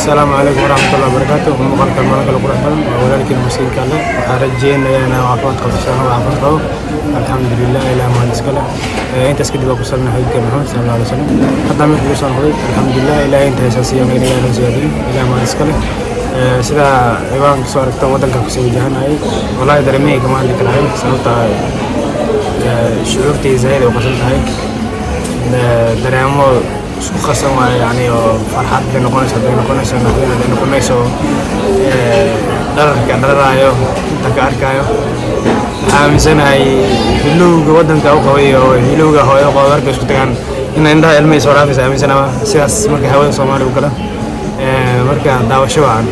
السلام عليكم ورحمة الله وبركاته. مقالك الملك القرآن وذلك المسلم كله وحرجين أنا وعفوات قبشان وعفوات قو الحمد لله إلى ما نسكله. أنت سكدي بقصلنا حبيبك محمد صلى الله عليه وسلم حتى من قصان هذي الحمد لله إلى أنت أساسيا من إلى نزيادين إلى ما نسكله. سida iban soo aragto wadanka ku soo jahanaay wallahi dareemay kama hadli karaay sababta shucuurtii zaid oo qasan tahay dareemo isku qasan waa yani farxad bay noqonayso dharka dharaayo inta ka arkayo aaminsanahay hilowga wadanka u qabayo hilowga hooyo qodarka isku tagaan in inda ilmahay soo raafis aaminsanahay sidaas markay hawada Soomaaliya u kala marka daawasho waan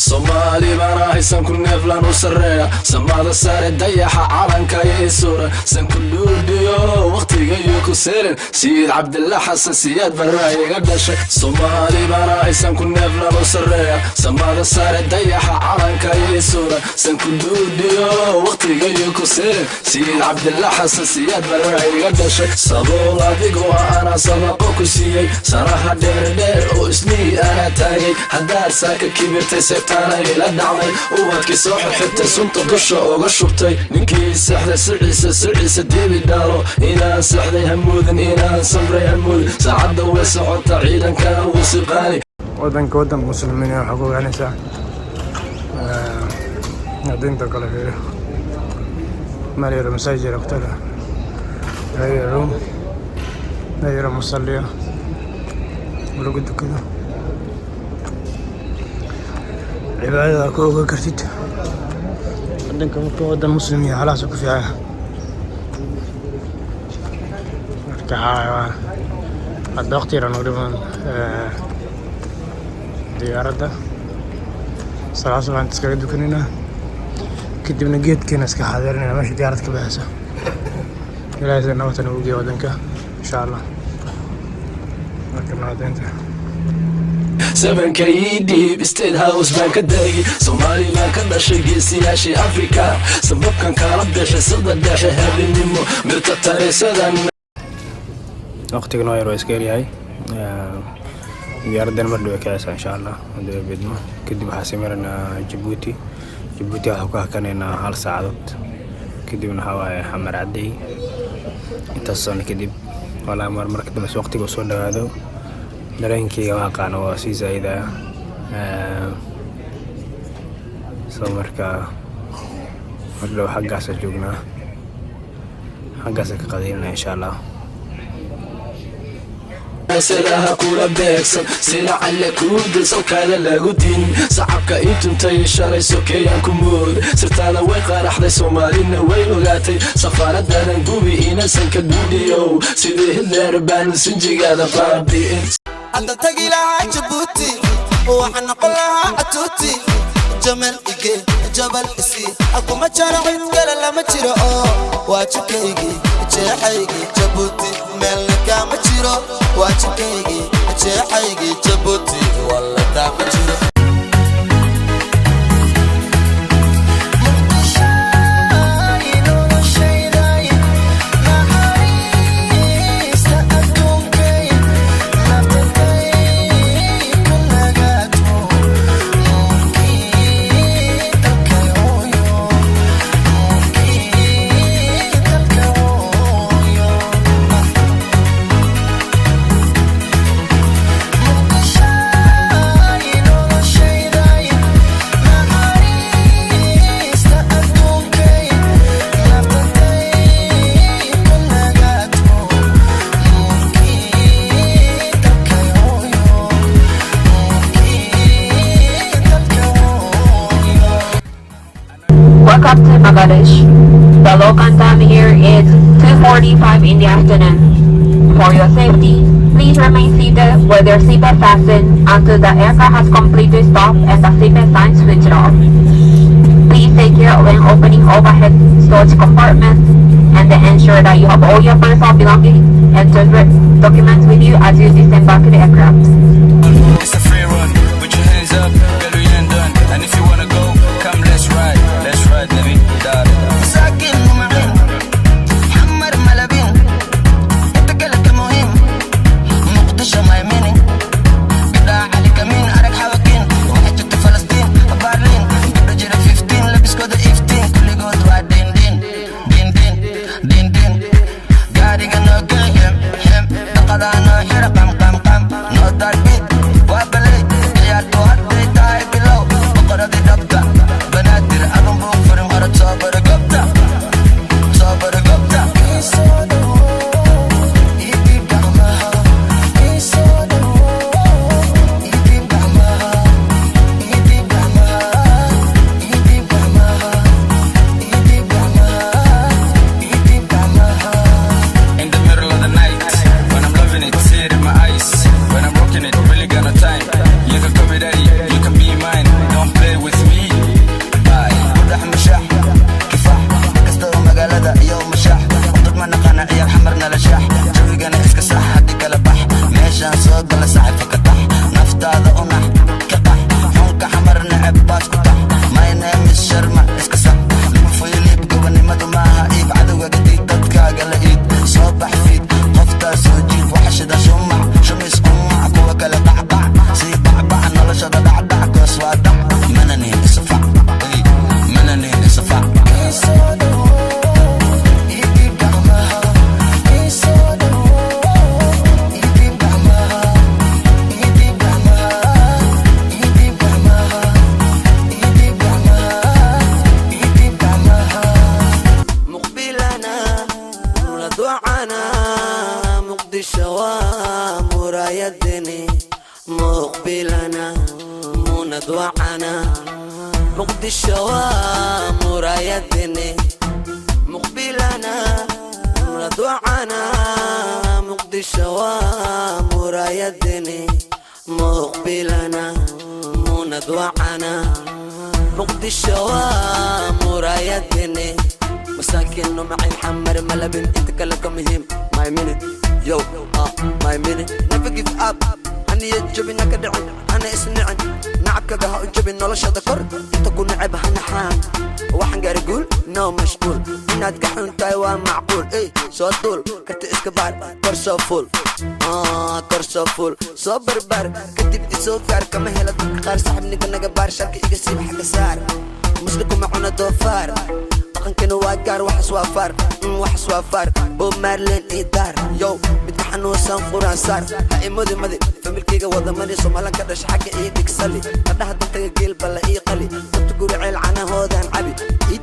Somali bana haysan ku neeflan u sareeya samada sare dayaxa calanka ee suura san ku dhuudiyo waqtiga iyo ku seerin Sayid Abdullah Hassan Siyaad barayga dhashay Somali bana haysan ku neeflan u sareeya samada sare dayaxa calanka ee suura san ku dhuudiyo waqtiga iyo ku seerin Sayid Abdullah Hassan Siyaad barayga dhashay sabol adigu ana sabaqo ku siiyay saraha dheer oo ismii ana taagay haddaad saaka kibirtay أنا إلى دعمي ووادكي صاحب حتى سنت قشة وقشبتي نكي سحلة سعيسة ديبي دارو إنا سحلة هموذن إنا صبري هموذن سعد وسعود تعيدا كان وسقاني ودن مسلمين حقوق يعني ساعة دين تقل فيه مرير مساجر اقتلها غير مصلية ولو قد كذا عبادة كوكا كرتيت عندك ودن مسلمين خلاص وكفي عليها مركعة هذا اختيار نقريبا ديارة صراحة سبحان تسكري دوكنينا كدي من جيت كناس كحاضرين ماشي ديارة كباسة إلى إذا نوت نوجي ودنك إن شاء الله مركبنا ودنك 7K deep state house bank dagi Somali bank dhashay siyaasi Afrika sababkan kala dhashay sida dhashay habinimo mirta tareesadan waqtigan waa yar iska yahay diyaaradan mar dhow ka insha Allah hadii bidmo kadib waxa sameerna Djibouti waxa ku hakanayna hal saacadood kadibna hawaa xamar caday inta sano kadib wala marka dambe waqtiga soo dhawaado dareenkii waa qaano waa si zaid ah soo marka marka xaggaas joognaa xaggaas ka qadayna insha Allah سلاها كولا بيكسن سلا على كود سوكالا لاغودين صعبكا انتي شاري سوكيان كمود سرتانا ويقا رحدي سومالينا ويلوغاتي سفارة دانا نقوبي إنا سنكا دوديو سيدي هلاربان سنجي قادا فاردي أنت تقي لها جبوتي وحنا قلها عتوتي جمال إيجي جبل إسي أكو ما جارعين قال لما جيرو واجكيجي جيحيجي جبوتي ملكا ما جيرو واجكيجي جيحيجي جبوتي والله دا ما جيرو Welcome to Bangladesh. The local time here is 2:45 in the afternoon. For your safety, please remain seated with your seatbelt fastened until the aircraft has completely stopped and the seatbelt sign switched off. Please take care when opening overhead storage compartments and then ensure that you have all your personal belongings and documents with you as you disembark the aircraft. It's a free run, put your hands up, get your hand done. And if you wanna go, come let's ride. أجنبي دار مساكين ومعين حمر ملابين انت كلك مهم مقدشة ما يميني قدع عليك مين أرك حواكين واحد جبت فلسطين برلين قدر جرى 15 لبس كود 15 كل جود وعد دين دين دين دين دين دين قاري قنو قيم حم تقضانا حرق قم قم قم نوضر بيت وابليت عيال تودي تاي بلو بقرة دي دبدة بنادر أغم بوك فرم هرد صابر قبدة صابر قبدة In the middle of the night, when I'm loving it, see it in my eyes. When I'm rocking it, really got no time. You can call me daddy, you can be mine. Don't play with me. Bye. وضح مشاح كفاح كستو مقالة يوم مشاح وطب ما نقانا عيال حمرنا لشاح جوي قانا اسك ساح حدي كلبح ميشان صوت ولا ساحب فكتح نفط هذا ونح كطح حونك حمرنا عباس كطح ما ينام الشرمة اسك ساح المفيلي بقواني مدو معها ايب عدوة قديد تدكا قال ايد صبح فيد قفتا سوجيب وحشدا شمع شمس امع قوة كلا قعقع سي بعبع نلشدا دعدع كوس وادع منني اسفع منني اسفع مقبلنا ندوعنا مقضي الشوام ورايدني مقبلنا ندوعنا مقضي الشوام ورايدني مقبلنا ندوعنا مقضي الشوام ورايدني مقبلنا ندوعنا مقضي الشوام ورايدني مساكين ومعي محمر ملابن انت كلك مهم my minute yo my minute never give up أنا يجب إنك دعين أنا اسنعن نعك قها أجب إنه لش ذكر أنت كون عبها نحان وحن قاري يقول نو مشغول إنها تقحون تايوان معقول إيه سو طول كنت إسكبار كرسو فول كرسو فول صبر بار كنت بدي سوكار كما هلا تقار صاحبني كنا قبار شارك إيقسيب حق سار مسلكم معونا دوفار كانوا واقار وحس وافار بوب مارلين إدار يو بدحن وسان قران صار هاي مودي مدي فملكيga wada mari Soomaalian ka dhash xaga ii dhigsali qadaha dadka geel bala ii qali dadku guriceel canahoodan cabi